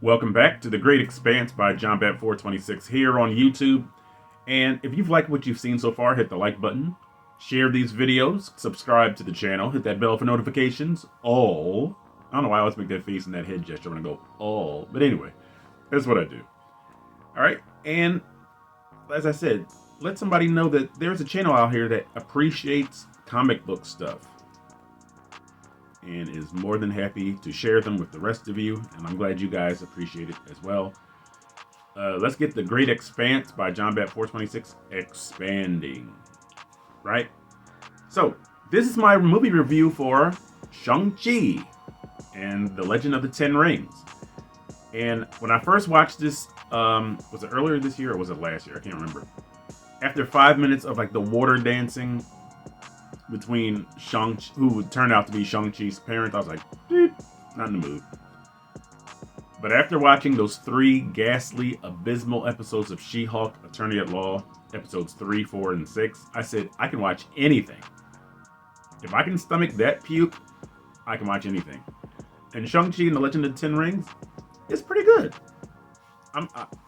Welcome back to The Great Expanse by JohnBat426 here on YouTube. And if you've liked what you've seen so far, hit the like button, share these videos, subscribe to the channel, hit that bell for notifications, all. I don't know why I always make that face and that head gesture when I go all. But anyway, that's what I do. Alright, and as I said, let somebody know that there's a channel out here that appreciates comic book stuff and is more than happy to share them with the rest of you, and I'm glad you guys appreciate it as well. Let's get The Great Expanse by JohnBat426 expanding. Right? So, this is my movie review for Shang-Chi and the Legend of the Ten Rings. And when I first watched this, was it earlier this year or was it last year? I can't remember. After 5 minutes of like the water dancing between Shang-Chi, who turned out to be Shang-Chi's parents, I was like, not in the mood. But after watching those 3 ghastly, abysmal episodes of She-Hulk, Attorney at Law, episodes 3, 4, and 6, I said, I can watch anything. If I can stomach that puke, I can watch anything. And Shang-Chi and the Legend of the Ten Rings is pretty good.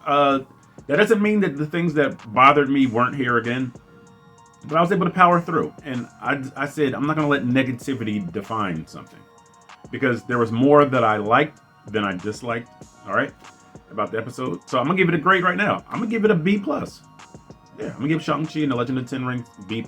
That doesn't mean that the things that bothered me weren't here again. But I was able to power through. And I said, I'm not going to let negativity define something. Because there was more that I liked than I disliked, all right, about the episode. So I'm going to give it a grade right now. I'm going to give it a B+. Yeah, I'm going to give Shang-Chi and the Legend of the Ten Rings B+.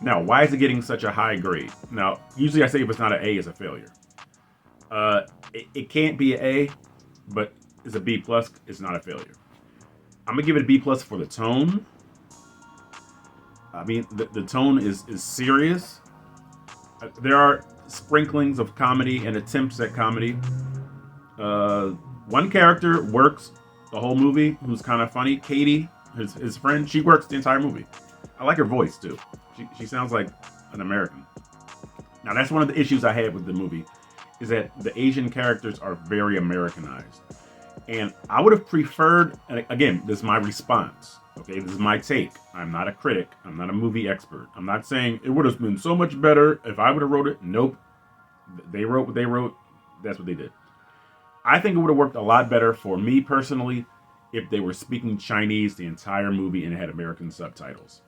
Now, why is it getting such a high grade? Now, usually I say if it's not an A, it's a failure. It can't be an A, but it's a B+, it's not a failure. I'm going to give it a B+ for the tone. I mean, the tone is serious. There are sprinklings of comedy and attempts at comedy. One character works the whole movie, who's kind of funny. Katie, his friend, she works the entire movie. I like her voice, too. She sounds like an American. Now, that's one of the issues I had with the movie, is that the Asian characters are very Americanized. And I would have preferred, and again, this is my response. Okay, this is my take. I'm not a critic. I'm not a movie expert. I'm not saying it would have been so much better if I would have wrote it. Nope. They wrote what they wrote. That's what they did. I think it would have worked a lot better for me personally if they were speaking Chinese the entire movie and it had American subtitles.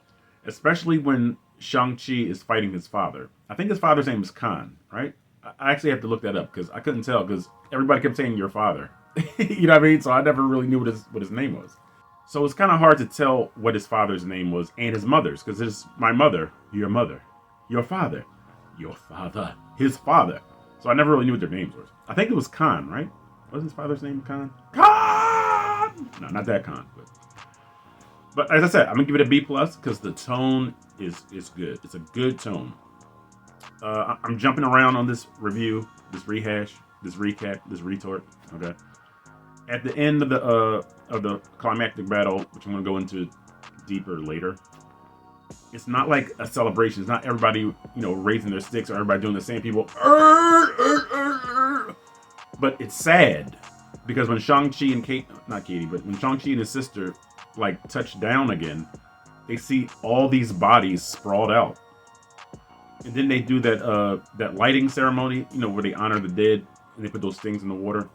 Especially when Shang-Chi is fighting his father. I think his father's name is Khan, right? I actually have to look that up because I couldn't tell because everybody kept saying your father. You know what I mean? So I never really knew what his name was. So it's kind of hard to tell what his father's name was and his mother's, because it's my mother, your father, your father, his father. So I never really knew what their names were. I think it was Khan, right? Was his father's name Khan? Khan! No, not that Khan. But as I said, I'm going to give it a B+, because the tone is good. It's a good tone. I'm jumping around on this review, this rehash, this recap, this retort, okay? At the end of the climactic battle, which I'm going to go into deeper later, it's not like a celebration. It's not everybody, raising their sticks or everybody doing the same people. But it's sad because when Shang-Chi and when Shang-Chi and his sister touch down again, they see all these bodies sprawled out. And then they do that lighting ceremony, where they honor the dead and they put those things in the water.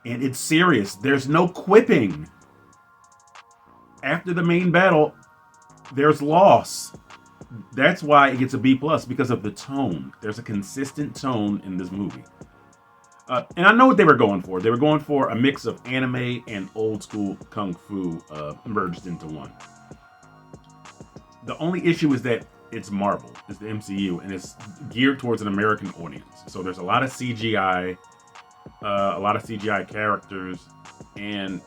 And it's serious. There's no quipping. After the main battle, there's loss. That's why it gets a B+, because of the tone. There's a consistent tone in this movie. And I know what they were going for. They were going for a mix of anime and old school kung fu merged into one. The only issue is that it's Marvel, it's the MCU, and it's geared towards an American audience. So there's a lot of CGI. A lot of CGI characters, and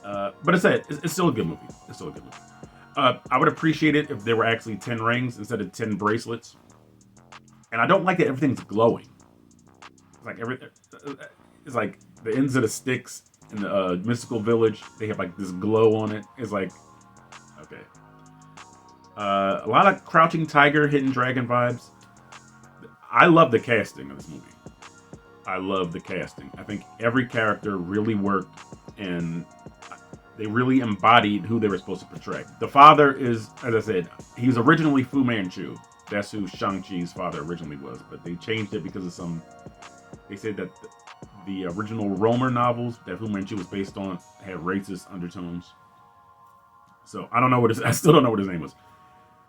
but it's still a good movie. It's still a good movie. I would appreciate it if there were actually 10 rings instead of 10 bracelets. And I don't like that everything's glowing. It's like the ends of the sticks in the mystical village. They have this glow on it. It's like, okay. A lot of Crouching Tiger, Hidden Dragon vibes. I love the casting of this movie. I love the casting. I think every character really worked and they really embodied who they were supposed to portray. The father is, as I said, he was originally Fu Manchu. That's who Shang-Chi's father originally was, but they changed it because of they said that the original Romer novels that Fu Manchu was based on had racist undertones. So I don't know what I still don't know what his name was.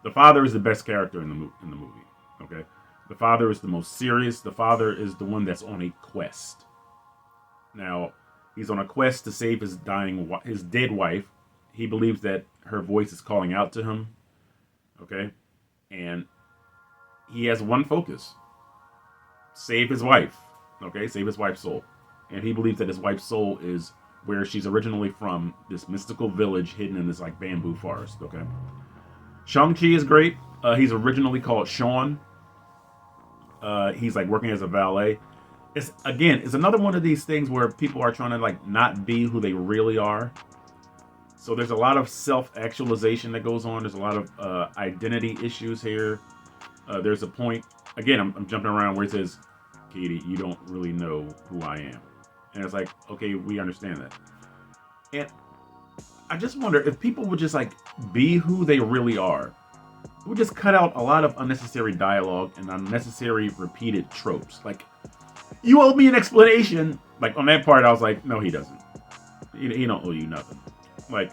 The father is the best character in the movie. Okay, the father is the most serious. The father is the one that's on a quest. Now, he's on a quest to save his dead wife. He believes that her voice is calling out to him. Okay, and he has one focus: save his wife. Okay, save his wife's soul. And he believes that his wife's soul is where she's originally from, this mystical village hidden in this like bamboo forest. Okay. Shang-Chi is great. He's originally called Sean. He's like working as a valet. It's another one of these things where people are trying to like not be who they really are. So there's a lot of self-actualization that goes on. There's a lot of identity issues here. There's a point, again, I'm jumping around where it says, Katie, you don't really know who I am. And it's like, okay, we understand that. And I just wonder if people would just like be who they really are. It would just cut out a lot of unnecessary dialogue and unnecessary repeated tropes. Like, you owe me an explanation. Like, on that part, I was like, no, he doesn't. He don't owe you nothing. Like,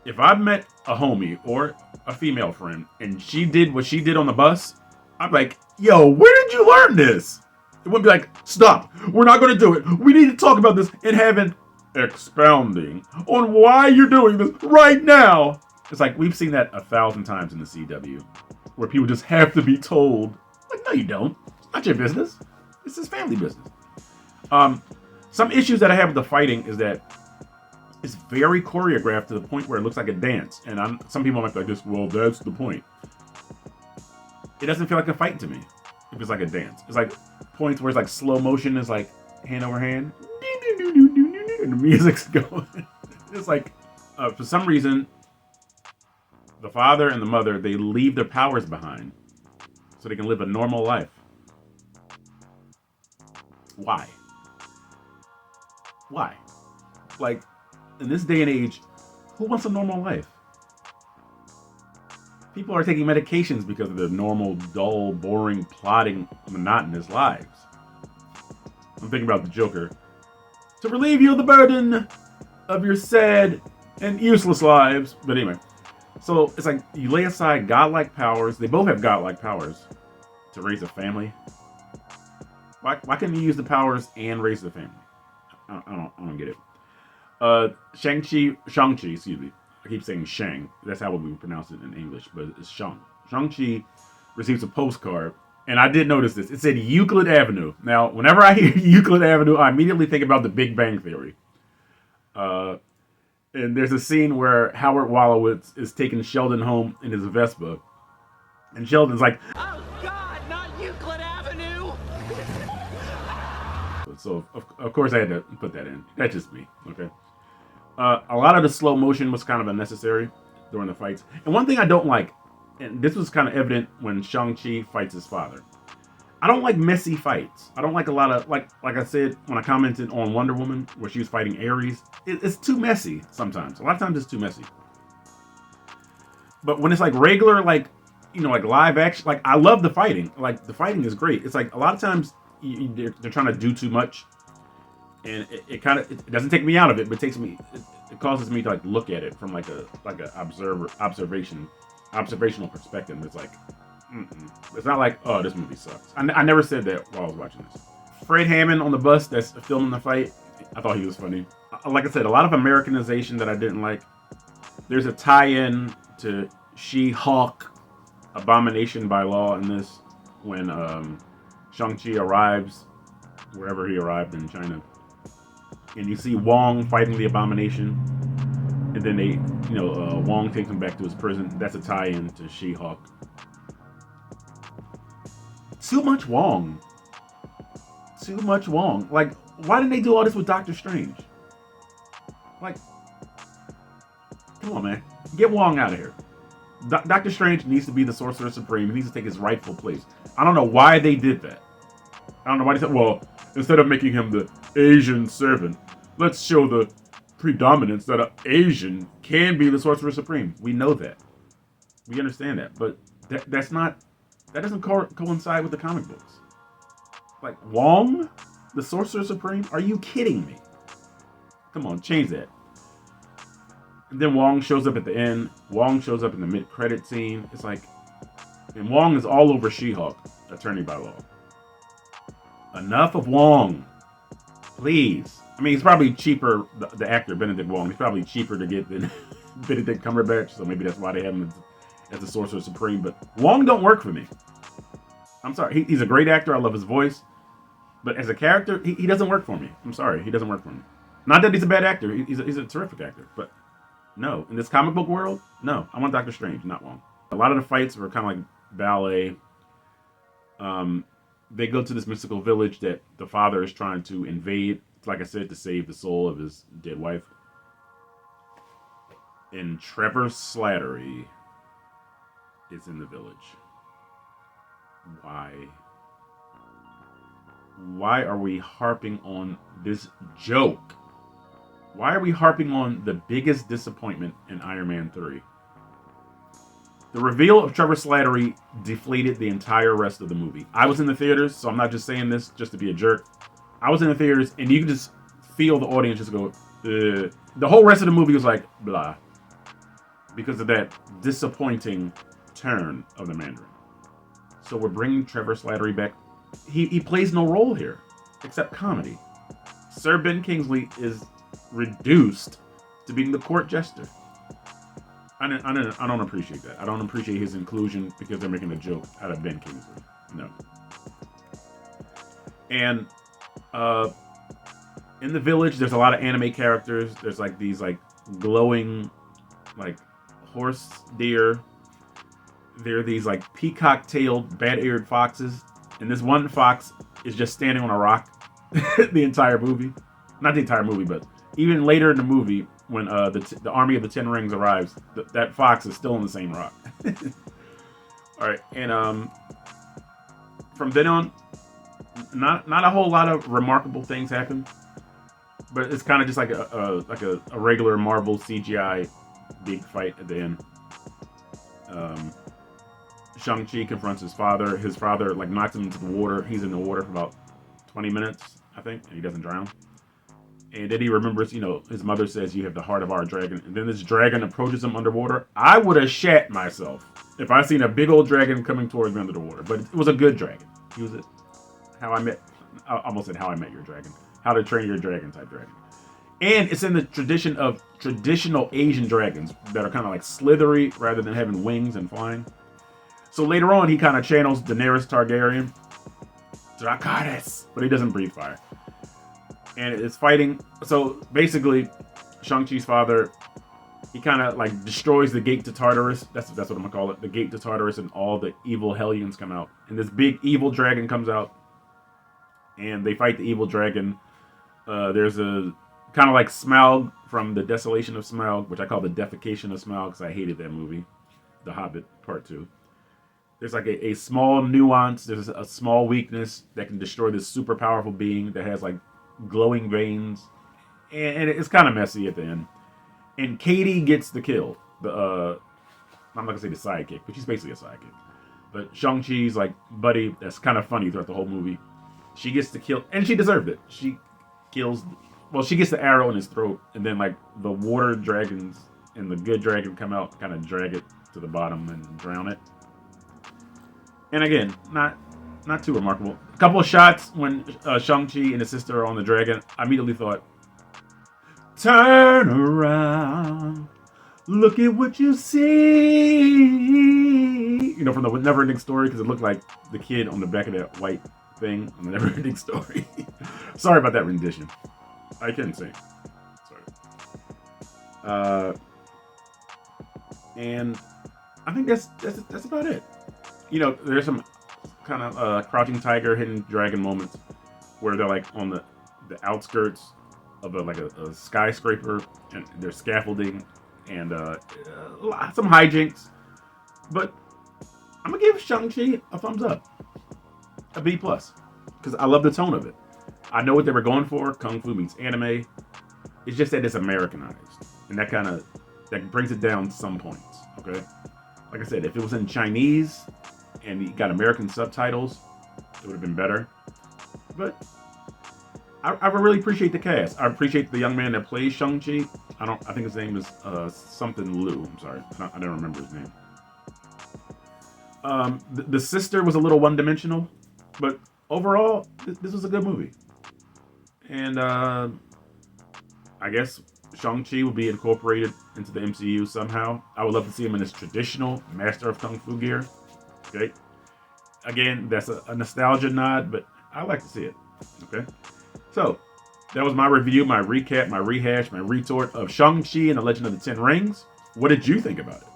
if I met a homie or a female friend and she did what she did on the bus, I'm like, yo, where did you learn this? It wouldn't be like, stop, we're not going to do it. We need to talk about this and have an expounding on why you're doing this right now. It's like, we've seen that 1,000 times in the CW, where people just have to be told, like, no, you don't. It's not your business. It's his family business. Some issues that I have with the fighting is that it's very choreographed to the point where it looks like a dance. And some people might be like this, well, that's the point. It doesn't feel like a fight to me if it's like a dance. It's like points where it's like slow motion is like hand over hand. And the music's going. It's like, for some reason, the father and the mother, they leave their powers behind so they can live a normal life. Why? Why? Like, in this day and age, who wants a normal life? People are taking medications because of their normal, dull, boring, plodding, monotonous lives. I'm thinking about the Joker. To relieve you of the burden of your sad and useless lives. But anyway, so it's like you lay aside godlike powers. They both have godlike powers to raise a family. Why can't you use the powers and raise the family? I don't get it. Shang-Chi, excuse me. I keep saying Shang. That's how we pronounce it in English, but it's Shang. Shang-Chi receives a postcard, and I did notice this. It said Euclid Avenue. Now, whenever I hear Euclid Avenue, I immediately think about the Big Bang Theory. And there's a scene where Howard Wolowitz is taking Sheldon home in his Vespa, and Sheldon's like, "Oh God, not Euclid Avenue!" So, of course, I had to put that in. That's just me, okay? A lot of the slow motion was kind of unnecessary during the fights. And one thing I don't like, and this was kind of evident when Shang-Chi fights his father, I don't like messy fights. I don't like a lot of, like I said when I commented on Wonder Woman, where she was fighting Ares, it's too messy sometimes. A lot of times it's too messy. But when it's like regular, like, you know, like live action, like, I love the fighting. Like, the fighting is great. It's like a lot of times they're trying to do too much, and it kind of, it doesn't take me out of it, but it causes me to like look at it from like a observational perspective. It's like, it's not like, oh, this movie sucks. I never said that while I was watching this. Fred Hammond on the bus that's filming the fight, I thought he was funny. Like I said, a lot of Americanization that I didn't like. There's a tie-in to She-Hulk, Abomination by Law in this, when Shang-Chi arrives wherever he arrived in China, and you see Wong fighting the Abomination, and then Wong takes him back to his prison. That's a tie-in to She-Hulk. Too much Wong. Like, why didn't they do all this with Doctor Strange? Like, come on, man. Get Wong out of here. Doctor Strange needs to be the Sorcerer Supreme. He needs to take his rightful place. I don't know why they did that. I don't know why they said, well, instead of making him the Asian servant, let's show the predominance that an Asian can be the Sorcerer Supreme. We know that. We understand that. But that doesn't coincide with the comic books. Like, Wong? The Sorcerer Supreme? Are you kidding me? Come on, change that. And then Wong shows up at the end. Wong shows up in the mid-credit scene. It's like, and Wong is all over She-Hulk, Attorney by Law. Enough of Wong, please. I mean, he's probably cheaper. The actor Benedict Wong. He's probably cheaper to get than Benedict Cumberbatch. So maybe that's why they have him as the Sorcerer Supreme. But Wong don't work for me. I'm sorry. He's a great actor. I love his voice. But as a character, he doesn't work for me. I'm sorry. He doesn't work for me. Not that he's a bad actor. He's a terrific actor. But no, in this comic book world, no. I want Doctor Strange, not Wong. A lot of the fights were kind of like ballet. They go to this mystical village that the father is trying to invade, like I said, to save the soul of his dead wife. And Trevor Slattery is in the village. Why? Why are we harping on this joke? Why are we harping on the biggest disappointment in Iron Man 3? The reveal of Trevor Slattery deflated the entire rest of the movie. I was in the theaters, so I'm not just saying this just to be a jerk. I was in the theaters, and you can just feel the audience just go, ugh. The whole rest of the movie was like, blah. Because of that disappointing turn of the Mandarin. So we're bringing Trevor Slattery back. He plays no role here, except comedy. Sir Ben Kingsley is reduced to being the court jester. I don't appreciate that. I don't appreciate his inclusion because they're making a joke out of Ben Kingsley. No. And in the village, there's a lot of anime characters. There's like these like glowing like horse deer. There are these like peacock-tailed, bat-eared foxes. And this one fox is just standing on a rock the entire movie. Not the entire movie, but even later in the movie, when the army of the Ten Rings arrives, that fox is still on the same rock. All right, and from then on, not a whole lot of remarkable things happen, but it's kind of just like a regular Marvel CGI big fight at the end. Shang-Chi confronts his father. His father like knocks him into the water. He's in the water for about 20 minutes, I think, and he doesn't drown. And then he remembers, his mother says, "You have the heart of our dragon." And then this dragon approaches him underwater. I would have shat myself if I seen a big old dragon coming towards me under the water. But it was a good dragon. He was I almost said How I Met Your Dragon. How to Train Your Dragon type dragon. And it's in the tradition of traditional Asian dragons that are kind of like slithery rather than having wings and flying. So later on, he kind of channels Daenerys Targaryen. Dracarys. But he doesn't breathe fire. And it's fighting. So basically, Shang-Chi's father, he kind of like destroys the gate to Tartarus. That's what I'm going to call it. The gate to Tartarus, and all the evil Hellions come out. And this big evil dragon comes out. And they fight the evil dragon. There's a kind of like Smaug from The Desolation of Smaug, which I call The Defecation of Smaug because I hated that movie. The Hobbit Part 2. There's like a small nuance. There's a small weakness that can destroy this super powerful being that has like glowing veins. And it's kind of messy at the end. And Katie gets the kill. I'm not going to say the sidekick, but she's basically a sidekick. But Shang-Chi's like buddy, that's kind of funny throughout the whole movie. She gets the kill, and she deserved it. She gets the arrow in his throat, and then like the water dragons and the good dragon come out, kind of drag it to the bottom and drown it. And again, not too remarkable. A couple of shots when Shang-Chi and his sister are on the dragon. I immediately thought, turn around, look at what you see. From the Never-Ending Story, because it looked like the kid on the back of that white thing on the Never-Ending Story. Sorry about that rendition. I couldn't sing. Sorry. And I think that's about it. There's some kind of Crouching Tiger, Hidden Dragon moments where they're like on the outskirts of a skyscraper, and there's scaffolding and some hijinks. But I'm gonna give Shang-Chi a thumbs up, a B+, because I love the tone of it. I know what they were going for. Kung Fu meets anime. It's just that it's Americanized, and that brings it down some points. Okay, like I said, if it was in Chinese and you got American subtitles, it would have been better. But I really appreciate the cast. I appreciate the young man that plays Shang-Chi. I think his name is something Liu. I'm sorry. I don't remember his name. The sister was a little one-dimensional, but overall, this was a good movie. And I guess Shang-Chi will be incorporated into the MCU somehow. I would love to see him in his traditional Master of Kung Fu gear. Okay. Again, that's a nostalgia nod, but I like to see it. Okay. So, that was my review, my recap, my rehash, my retort of Shang-Chi and the Legend of the Ten Rings. What did you think about it?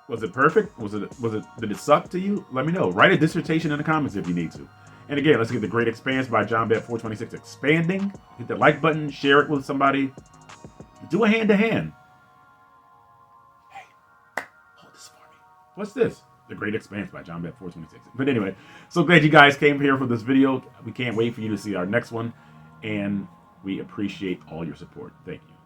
Was it perfect? Did it suck to you? Let me know. Write a dissertation in the comments if you need to. And again, let's get The Great Expanse by JohnBet426 expanding. Hit the like button, share it with somebody. Do a hand-to-hand. Hey, hold this for me. What's this? The Great Expanse by JohnBet426. But anyway, so glad you guys came here for this video. We can't wait for you to see our next one. And we appreciate all your support. Thank you.